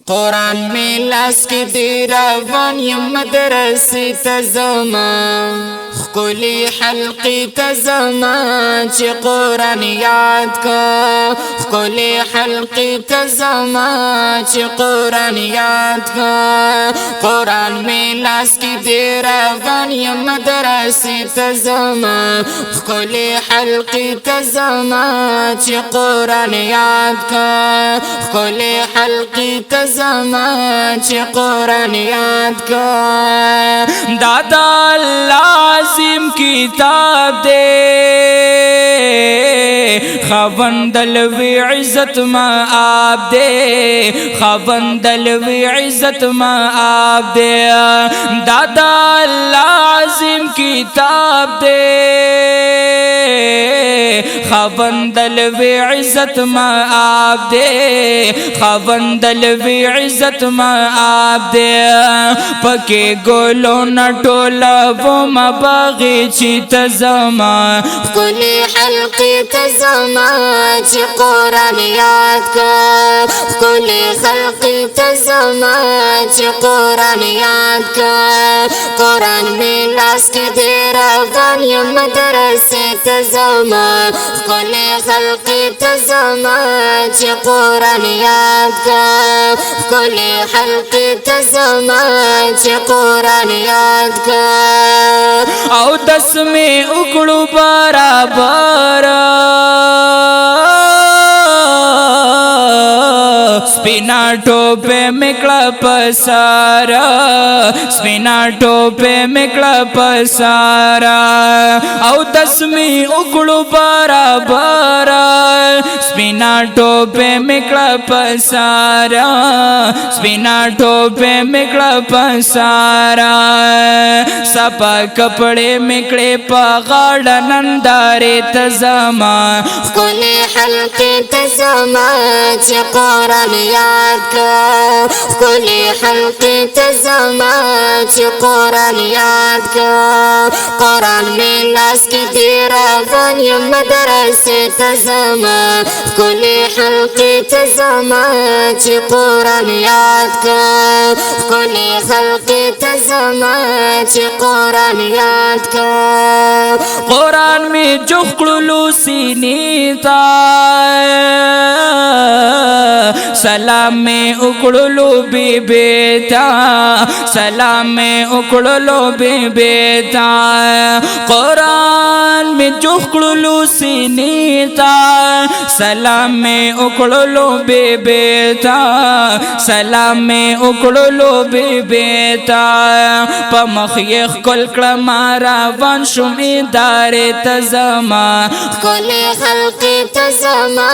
قرآن می لاس کی دی روان یم مدرسی تزما خکولی حلقی تزما چی قرآن یاد کا خکولی حلقی تزما چی قرآن یاد کا قرآن می لاس کی دی روان یم مدرسی تزما خکولی حلقی تزما چی قرآن یاد کا خکولی حلقی تزما چی قرآن یاد کا دادا لازم کتاب دے خاوند الوی عزت ما آپ دے خاوند الوی عزت ما آپ دے دادا لازم کتاب دے خاوند الوی عزت ما آپ دے خاوند الوی عزت ما آپ دے پکے گولو نٹولا وہ مباغی چی تزما کلی حلقی تزما چی قرآن یاد کا کلی خلقی تزما چی قرآن یاد کا قرآن میں لاس کی دیر افغان یم مدرسی تزما کلی خلقی تزما چی قرآن یاد کا کلی حلقی تزما چی قرآن یاد کا او دس میں اکڑو برابر سپینا ٹوپے مکڑا پسارا سپینا ٹوپے مکڑا پسارا او دس میں اکڑو برابر سپینا ٹوپے مکڑا پسارا سپینا ٹوپے مکڑا پسارا سپا کپڑے مکڑے پاغاڑا نندارے تزما کلی حلقی تزما چی قرآن یاد کا کلی حلقی تزما چی قرآن یاد کا قرآن میں لاس کی دیر افغان یم مدرسی تزما کلی حلقی تزما چی قرآن یاد کا کلی حلقی تزما چی قرآن یاد کا قرآن میں جخلو سینی تا سلام میں اکڑلو بی بیتا سلام میں اکڑلو بی بیتا قرآن میں جخلو سینی تا سلام میں اکڑلو بی بیتا سلام میں اکڑلو بی بیتا پا مخیخ کل کلمارا وان شم ادار تزما کلی خلقی تزما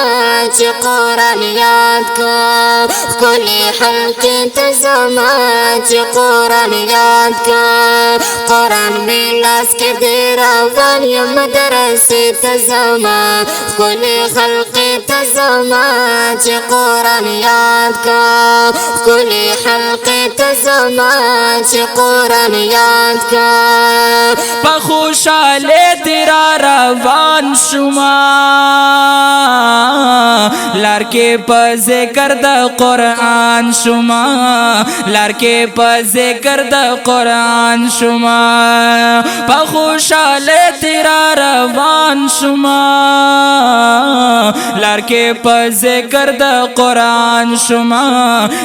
چی قرآن یاد کا کلی حلقی تزما چی قرآن یاد کا قرآن میں لاس کی دیر افغان یم مدرسی تزما کلی خلقی تزما چی قرآن یاد کا کلی حلقی تزما چی قرآن یاد کا پخوشالے تیرا روان شما لارکے پا ذکر دا قرآن شما لارکے پا ذکر دا قرآن شما پخوشالے تیرا روان شما لارکے پا ذکر دا قرآن شما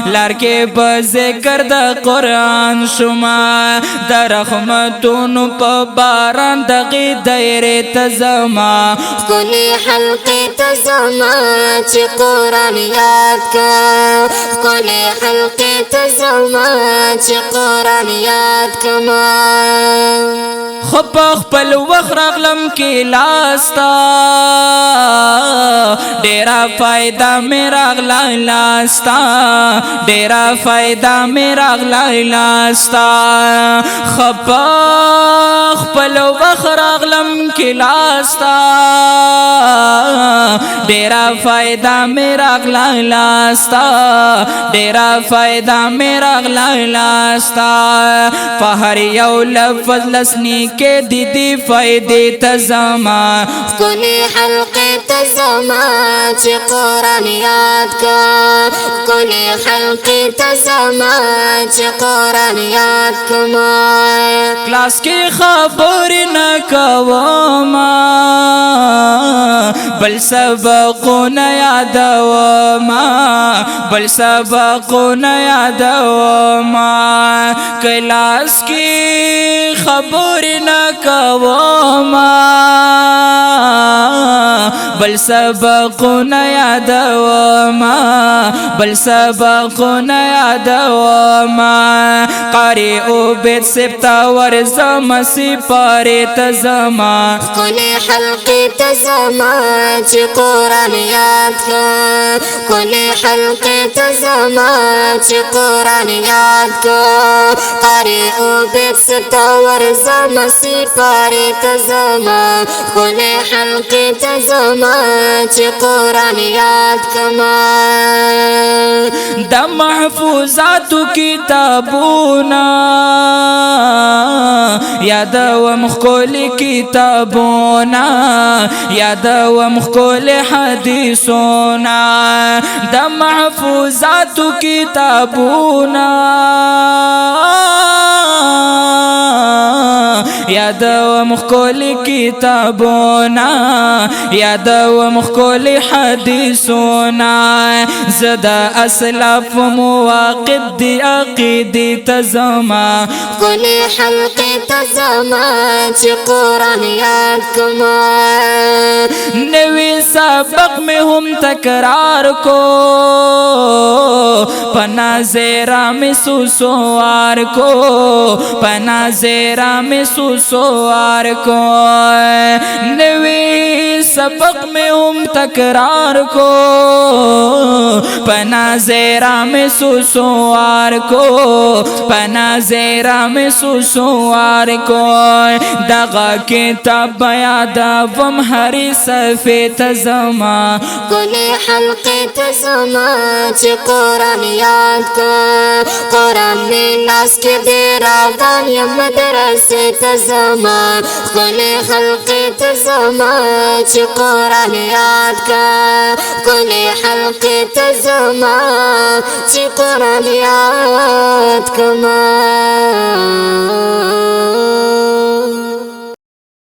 لارکے پا ذکر دا قرآن شما دا رحمتون پا باران دغی دیر تزما کلی حلقی تزما چی قرآن یاد کا کلی حلقی تزما چی قرآن یاد کما خب اخپل وقت رغلم کی لاستا ڈیرا فائدہ میرا اغلا لاستا ڈیرا فائدہ میرا اغلا لاستا خب اخپل وقت رغلم کی لاستا ڈیرا فائدہ میرا اغلا لاستا ڈیرا فائدہ میرا اغلا لاستا فہر یو لفظ لسنی کے دیدی فائدے تزما کلی حلقی تزما چې قرآن یاد کا کلی خلق تزما چې قرآن یاد کما کلاس کی خبر نہ کوما بل سبقنا یادوما بل سبقنا یادوما کلاس کی خبر نہ کوما بل سبقنا یادوما بل سبقنا یادوما قاری او بیت سبتا ورزم سپاری تزما کلی حلق تزما چې قرآن یاد کا کلی حلق تزما چې قرآن یاد کا قاری او بیت سبتا ورزم سپاری تزما کلی حلق تزما چې قرآن یاد کما دا محفوظات کتابونا یاد و مخکول کتابونا یاد و مخکول حدیثونا دا محفوظات کتابونا یاد و مخکول کتابونا یاد و مخکول حدیثونا زدا اسلاف مواقف دی عقیدی تزما کلی حلق تزما چې قرآن یاد کما نوی سبق میں ہم تکرار کو پنا زیرہ میں سوسوار کو پنا زیرہ میں سوسوار کو نوی سبق میں ہم تکرار کو پنا زیرہ میں سوسوار کو پنا زیرہ میں سوسوار کو دغا کتاب یادا وم ہری صفی تزما کلی حلق تزما چې قرآن یاد کا قرآن می لاس کې دی راغان یم مدرسې تزما کلی حلق تزما چې قرآن یاد کا کلی حلق تزما چې قرآن یاد کما